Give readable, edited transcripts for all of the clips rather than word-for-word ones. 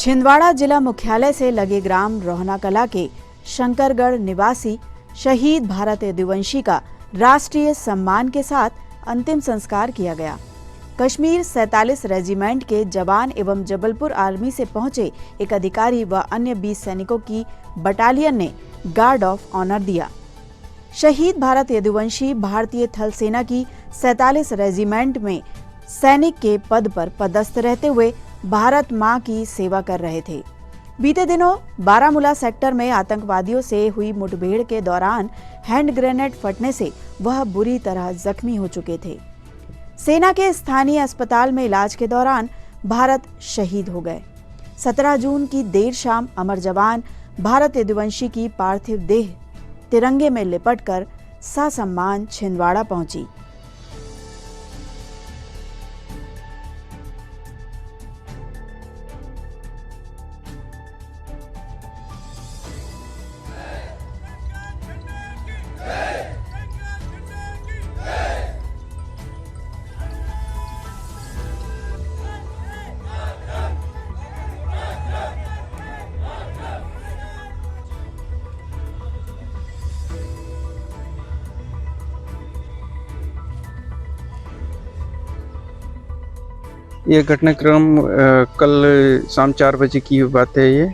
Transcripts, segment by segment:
छिंदवाड़ा जिला मुख्यालय से लगे ग्राम रोहना कला के शंकरगढ़ निवासी शहीद भारत यदुवंशी का राष्ट्रीय सम्मान के साथ अंतिम संस्कार किया गया। कश्मीर 47 रेजिमेंट के जवान एवं जबलपुर आर्मी से पहुंचे एक अधिकारी व अन्य 20 सैनिकों की बटालियन ने गार्ड ऑफ ऑनर दिया। शहीद भारत यदुवंशी भारतीय थल सेना की 47 रेजिमेंट में सैनिक के पद पर पदस्थ रहते हुए भारत मां की सेवा कर रहे थे। बीते दिनों बारामूला सेक्टर में आतंकवादियों से हुई मुठभेड़ के दौरान हैंड ग्रेनेड फटने से वह बुरी तरह जख्मी हो चुके थे। सेना के स्थानीय अस्पताल में इलाज के दौरान भारत शहीद हो गए। 17 जून की देर शाम अमर जवान भारत यदुवंशी की पार्थिव देह तिरंगे में लिपटकर ससम्मान छिंदवाड़ा पहुंची। ये घटनाक्रम कल शाम 4 बजे की बात है। ये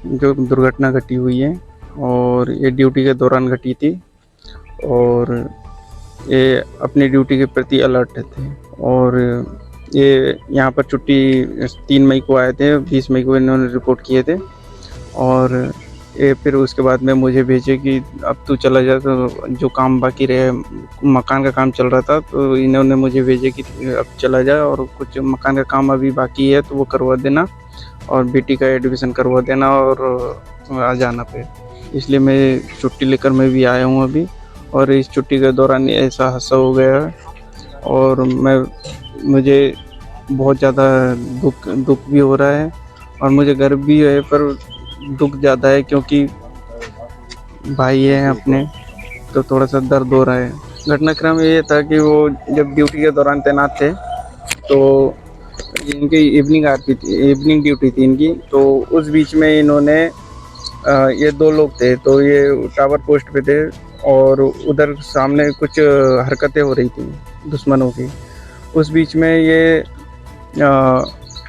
जो दुर्घटना घटी हुई है और ये ड्यूटी के दौरान घटी थी और ये अपनी ड्यूटी के प्रति अलर्ट थे और ये यहाँ पर छुट्टी 3 मई को आए थे। 20 मई को इन्होंने रिपोर्ट किए थे और ये फिर उसके बाद में मुझे भेजे कि अब तू चला जा। तो जो काम बाकी रहे, मकान का काम चल रहा था, तो इन्होंने मुझे भेजे कि अब चला जा और कुछ मकान का काम अभी बाकी है तो वो करवा देना और बेटी का एडमिशन करवा देना और आ जाना पे। इसलिए मैं छुट्टी लेकर मैं भी आया हूँ अभी। और इस छुट्टी के दौरान ऐसा हादसा हो गया है और मुझे बहुत ज़्यादा दुख भी हो रहा है और मुझे गर्व भी है, पर दुख ज़्यादा है क्योंकि भाई है अपने, तो थोड़ा सा दर्द हो रहा है। घटनाक्रम ये था कि वो जब ड्यूटी के दौरान तैनात थे तो इनकी इवनिंग ड्यूटी थी इनकी। तो उस बीच में इन्होंने ये 2 लोग थे, तो ये टावर पोस्ट पे थे और उधर सामने कुछ हरकतें हो रही थी दुश्मनों की। उस बीच में ये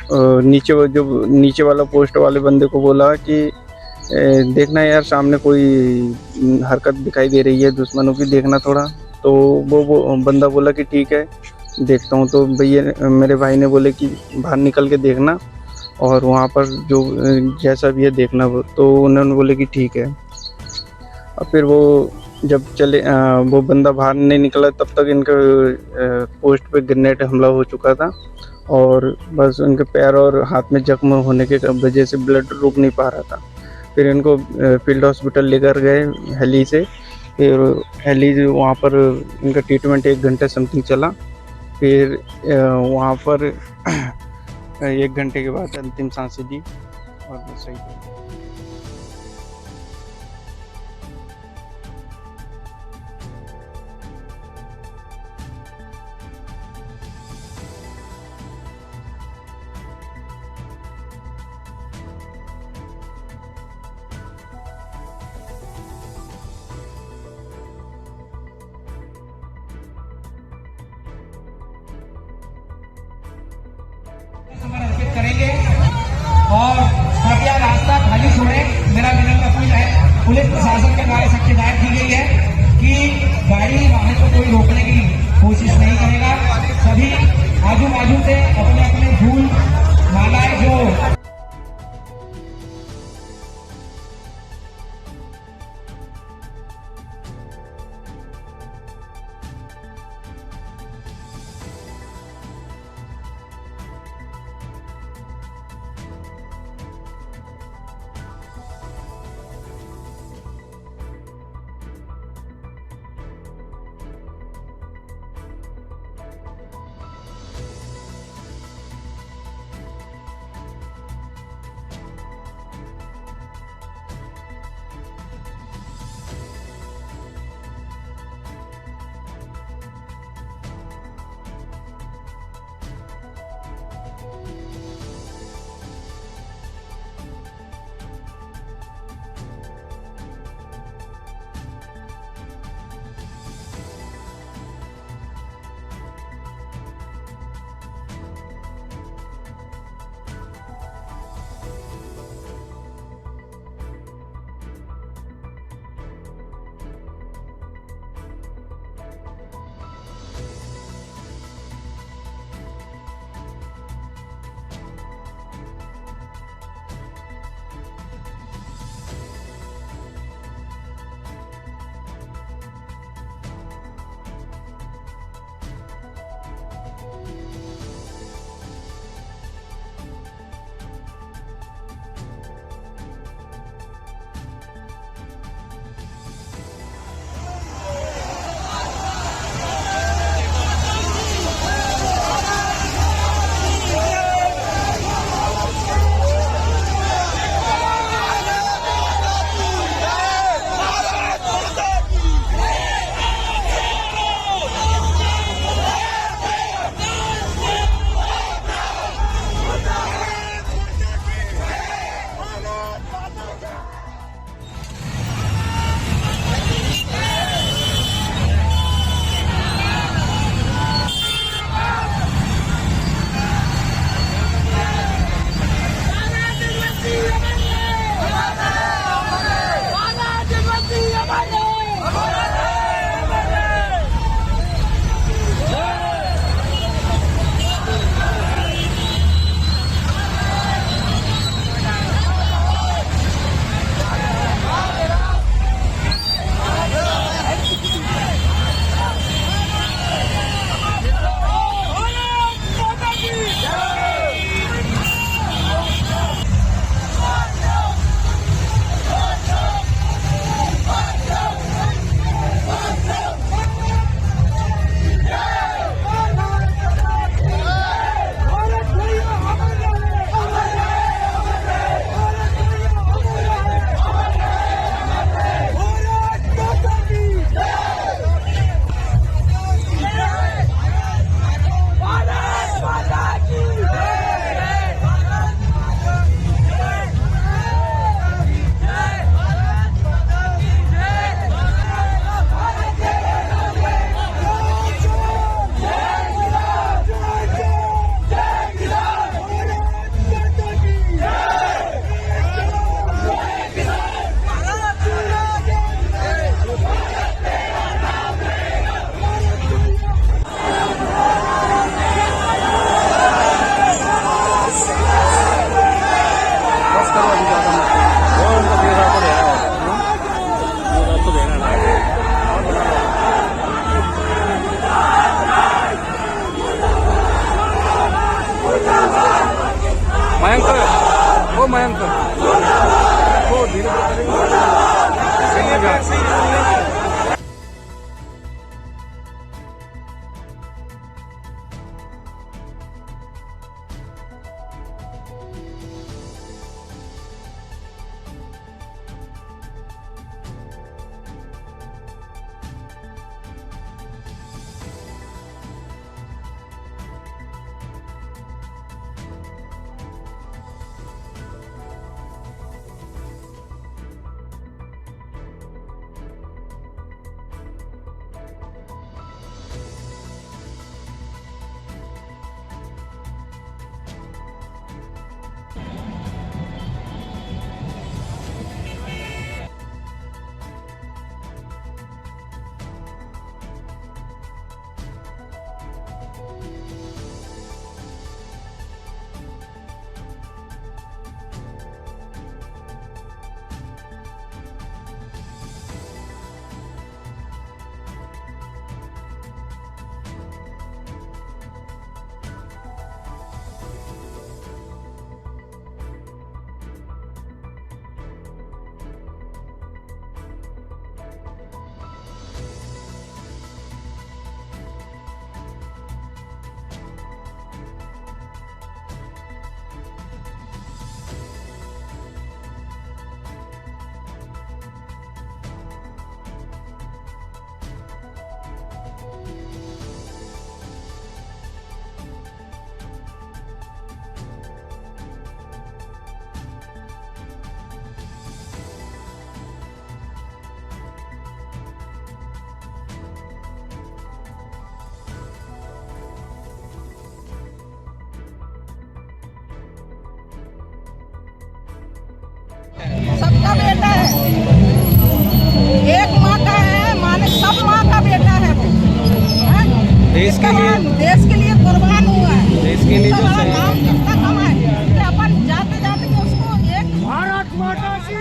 नीचे वाला पोस्ट वाले बंदे को बोला कि देखना यार, सामने कोई हरकत दिखाई दे रही है दुश्मनों की, देखना थोड़ा। तो वो बंदा बोला कि ठीक है देखता हूँ। तो भैया मेरे भाई ने बोले कि बाहर निकल के देखना और वहाँ पर जो जैसा भी है देखना। तो उन्होंने बोले कि ठीक है। और फिर वो जब चले वो बंदा बाहर नहीं निकला तब तक इनके पोस्ट पे ग्रेनेड हमला हो चुका था और बस उनके पैर और हाथ में जख्म होने के वजह से ब्लड रुक नहीं पा रहा था। फिर इनको फील्ड हॉस्पिटल लेकर गए हेली से। फिर हेली वहाँ पर इनका ट्रीटमेंट 1 घंटे समथिंग चला। फिर वहाँ पर 1 घंटे के बाद अंतिम सांसें दी और सही था। अर्पित करेंगे और कृपया रास्ता खाली छोड़ें। मेरा विनम्र अपील है, पुलिस प्रशासन के द्वारा सख्त हिदायत दी गई है कि गाड़ी वाहन को कोई रोकने की कोशिश नहीं करेगा। सभी आजू बाजू से अपने अपने फूल मालाएं जो के लिए जो नाम कितना कमा है कि अपन जाते जाते कि उसको एक भारत माता की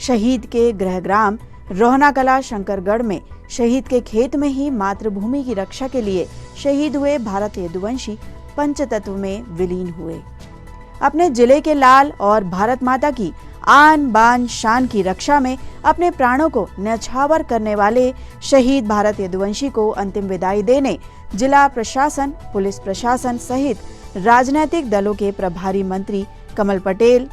शहीद के गृहग्राम रोहना कला शंकरगढ़ में शहीद के खेत में ही मातृभूमि की रक्षा के लिए शहीद हुए भारत यदुवंशी पंचतत्व में विलीन हुए। अपने जिले के लाल और भारत माता की आन बान शान की रक्षा में अपने प्राणों को न्यौछावर करने वाले शहीद भारत यदुवंशी को अंतिम विदाई देने जिला प्रशासन, पुलिस प्रशासन सहित राजनीतिक दलों के प्रभारी मंत्री कमल पटेल,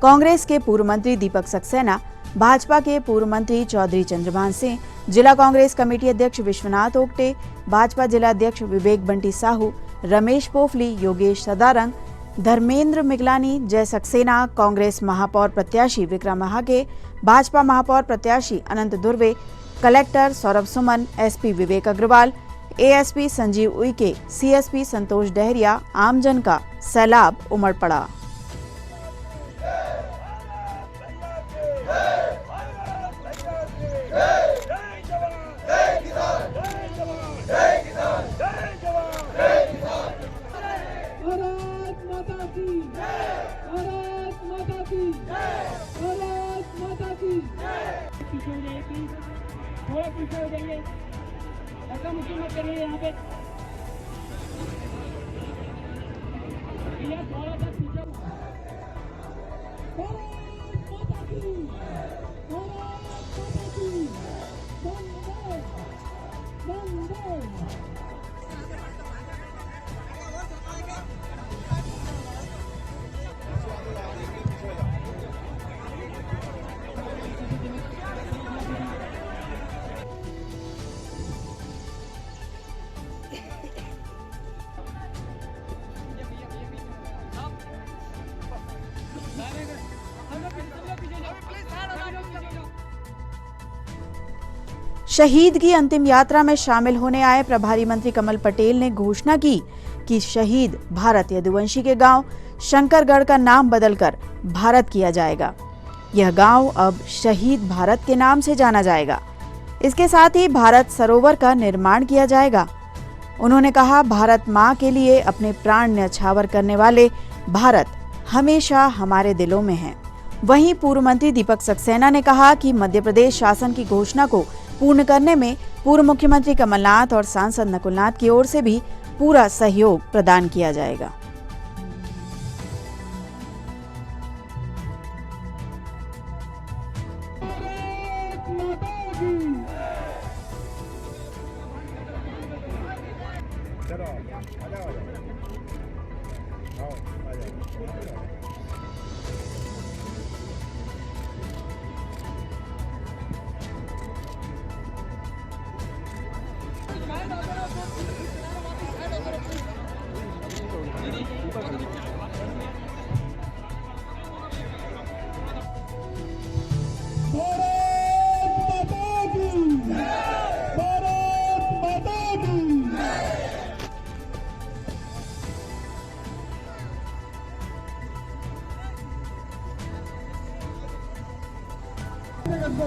कांग्रेस के पूर्व मंत्री दीपक सक्सेना, भाजपा के पूर्व मंत्री चौधरी चंद्रभान सिंह, जिला कांग्रेस कमेटी अध्यक्ष विश्वनाथ ओक्टे, भाजपा जिला अध्यक्ष विवेक बंटी साहू, रमेश पोफली, योगेश सदारंग, धर्मेंद्र मिगलानी, जय सक्सेना, कांग्रेस महापौर प्रत्याशी विक्रम महागे, भाजपा महापौर प्रत्याशी अनंत दुर्वे, कलेक्टर सौरभ सुमन, एसपी विवेक अग्रवाल, एएसपी संजीव उइके, सीएसपी संतोष डहरिया, आमजन का सैलाब उमड़ पड़ा। थोड़ा पीछे हो जाइए, ऐसा मुश्किल मत करिए यहाँ पे। थोड़ा सा पीछे। शहीद की अंतिम यात्रा में शामिल होने आए प्रभारी मंत्री कमल पटेल ने घोषणा की कि शहीद भारत यदुवंशी के गांव शंकरगढ़ का नाम बदलकर भारत किया जाएगा। यह गांव अब शहीद भारत के नाम से जाना जाएगा। इसके साथ ही भारत सरोवर का निर्माण किया जाएगा। उन्होंने कहा, भारत मां के लिए अपने प्राण न्यौछावर करने वाले भारत हमेशा हमारे दिलों में है। वहीं पूर्व मंत्री दीपक सक्सेना ने कहा कि मध्य प्रदेश शासन की घोषणा को पूर्ण करने में पूर्व मुख्यमंत्री कमलनाथ और सांसद नकुलनाथ की ओर से भी पूरा सहयोग प्रदान किया जाएगा।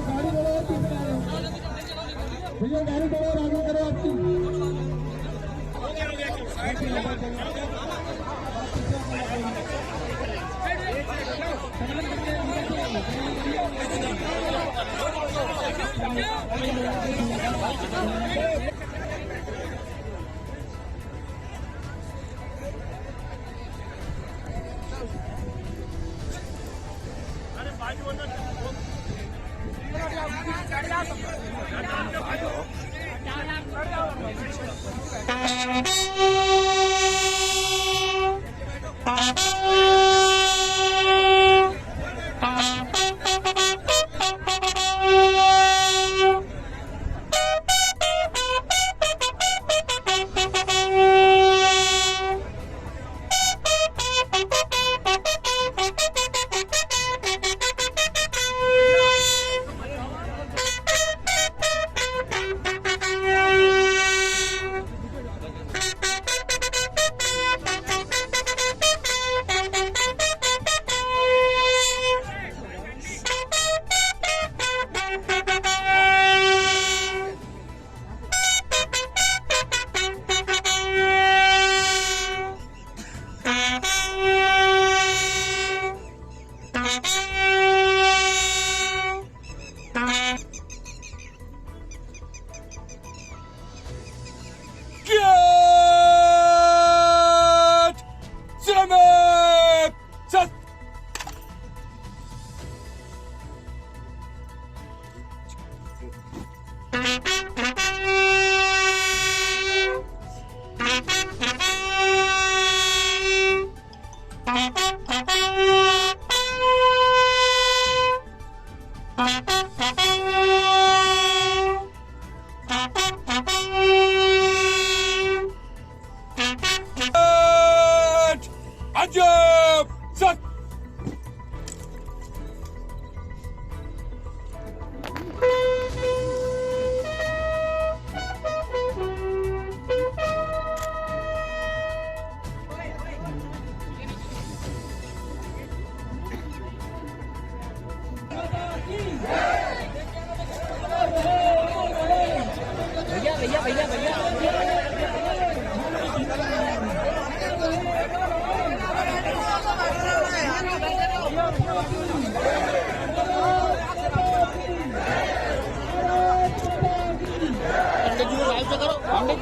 गाड़ी बढ़ो, भैया गाड़ी बढ़ो, आगे करो आपकी।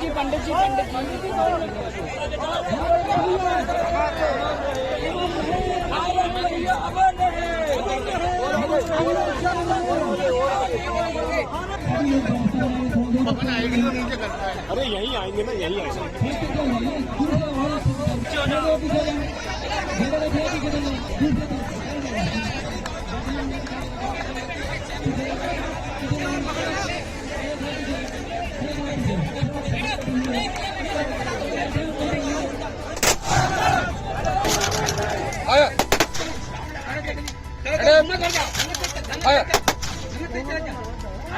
पंडित जी अरे यहीं आएंगे ना, यहीं आएंगे।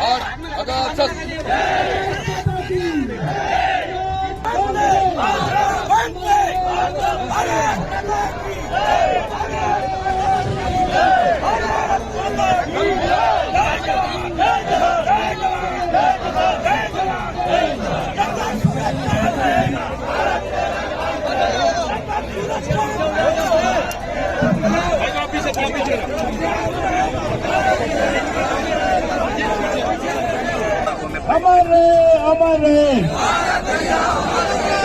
और अगर अमर रहे, अमर रहे,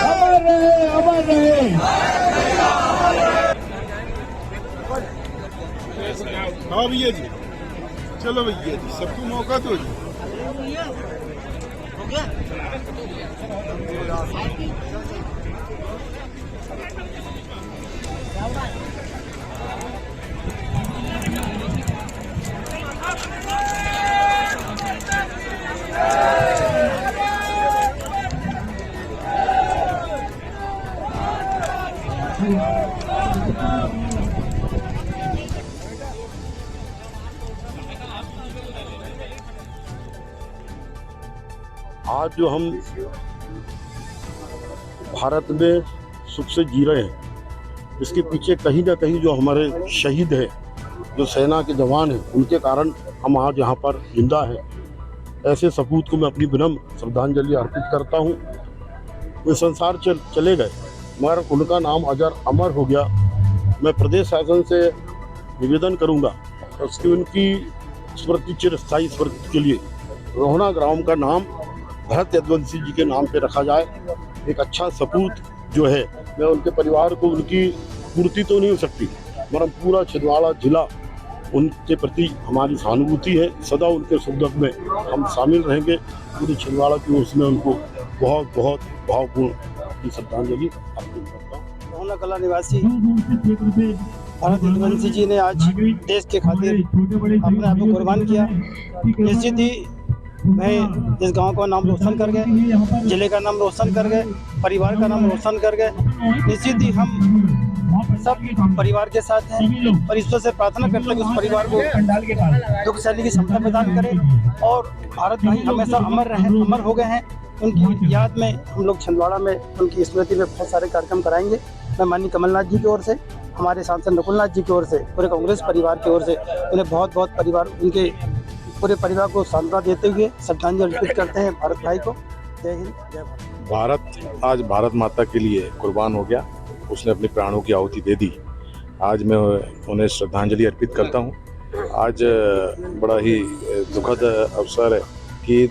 अमर रहे, अमर रहे। हाँ भैया जी, चलो भैया जी, सबको मौका दो जी। आज जो हम भारत में सुख से जी रहे हैं, इसके पीछे कहीं ना कहीं जो हमारे शहीद हैं, जो सेना के जवान हैं, उनके कारण हम आज यहाँ पर जिंदा हैं। ऐसे सपूत को मैं अपनी विनम्र श्रद्धांजलि अर्पित करता हूँ। वे संसार चले गए, मगर उनका नाम अजर अमर हो गया। मैं प्रदेश शासन से निवेदन करूँगा उसकी उनकी स्मृति, चिरस्थायी स्मृति के लिए रोहना ग्राम का नाम भरत यदुवंशी जी के नाम पे रखा जाए। एक अच्छा सपूत जो है, मैं उनके परिवार को, उनकी पूर्ति तो नहीं हो सकती, मगर पूरा छिंदवाड़ा जिला उनके प्रति हमारी सहानुभूति है। सदा उनके सुख दुख में हम शामिल रहेंगे। पूरी छिंदवाड़ा की ओर से मैं उनको बहुत बहुत भावपूर्ण श्रद्धांजलि अर्पित करता हूँ। रोहना कला निवासी भरत यदुवंशी जी ने आज देश के खातिर अपने आप को कुर्बान किया। निश्चित ही मैं इस गांव का नाम रोशन कर गए, जिले का नाम रोशन कर गए, परिवार का नाम रोशन कर गए। निश्चित ही हम सब परिवार के साथ हैं और ईश्वर से प्रार्थना करते हैं कि उस परिवार को दुख सहने की क्षमता प्रदान करें और भारत भाई हमेशा अमर रहे, अमर हो गए हैं। उनकी याद में हम लोग छिंदवाड़ा में उनकी स्मृति में बहुत सारे कार्यक्रम कराएंगे। मैं माननीय कमलनाथ जी की ओर से, हमारे सांसद नकुलनाथ जी की ओर से, पूरे कांग्रेस परिवार की ओर से उन्हें बहुत बहुत परिवार, उनके पूरे परिवार को सांत्वना देते हुए श्रद्धांजलि अर्पित करते हैं भारत भाई को। जय हिंद, जय भारत। भारत आज भारत माता के लिए कुर्बान हो गया, उसने अपने प्राणों की आहुति दे दी। आज मैं उन्हें श्रद्धांजलि अर्पित करता हूँ। आज बड़ा ही दुखद अवसर है कि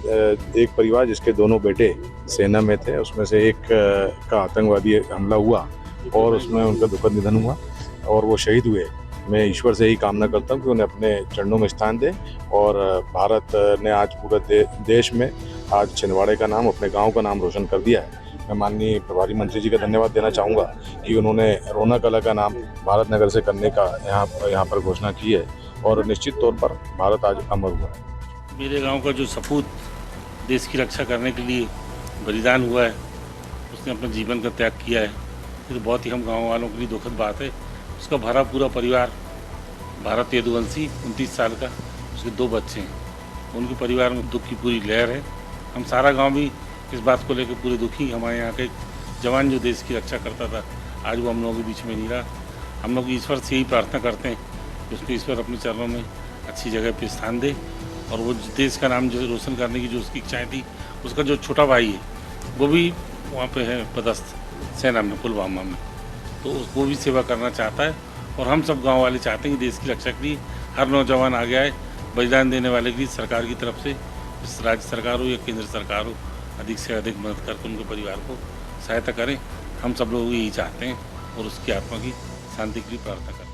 एक परिवार जिसके दोनों बेटे सेना में थे, उसमें से एक का आतंकवादी हमला हुआ और उसमें उनका दुखद निधन हुआ और वो शहीद हुए। मैं ईश्वर से ही कामना करता हूँ कि उन्हें अपने चरणों में स्थान दे और भारत ने आज पूरे देश में आज छिंदवाड़े का नाम, अपने गांव का नाम रोशन कर दिया है। मैं माननीय प्रभारी मंत्री जी का धन्यवाद देना चाहूँगा कि उन्होंने रोहना कला का नाम भारत नगर से करने का यहाँ पर घोषणा की है और निश्चित तौर पर भारत आज अमर हुआ है। मेरे गांव का जो सपूत देश की रक्षा करने के लिए बलिदान हुआ है, उसने अपना जीवन का त्याग किया है। ये तो बहुत ही हम गांव वालों के लिए दुखद बात है। उसका भरा पूरा परिवार, भरत यदुवंशी 29 साल का, उसके 2 बच्चे हैं, उनके परिवार में दुख की पूरी लहर है। हम सारा गांव भी इस बात को लेकर पूरे दुखी। हमारे यहाँ के जवान जो देश की रक्षा करता था, आज वो हम लोगों के बीच में नहीं रहा। हम लोग ईश्वर से यही प्रार्थना करते हैं कि उसको ईश्वर अपने चरणों में अच्छी जगह पर स्थान दे और वो देश का नाम जो रोशन करने की जो उसकी इच्छाएँ थी उसका जो छोटा भाई है वो भी वहाँ पे है पदस्थ सेना में पुलवामा में, तो वो भी सेवा करना चाहता है। और हम सब गांव वाले चाहते हैं कि देश की रक्षा के लिए हर नौजवान आगे आए, बलिदान देने वाले के लिए सरकार की तरफ से, राज्य सरकार हो या केंद्र सरकार हो, अधिक से अधिक मदद करके उनके परिवार को सहायता करें। हम सब लोग यही चाहते हैं और उसकी आत्मा की शांति के लिए प्रार्थना करें।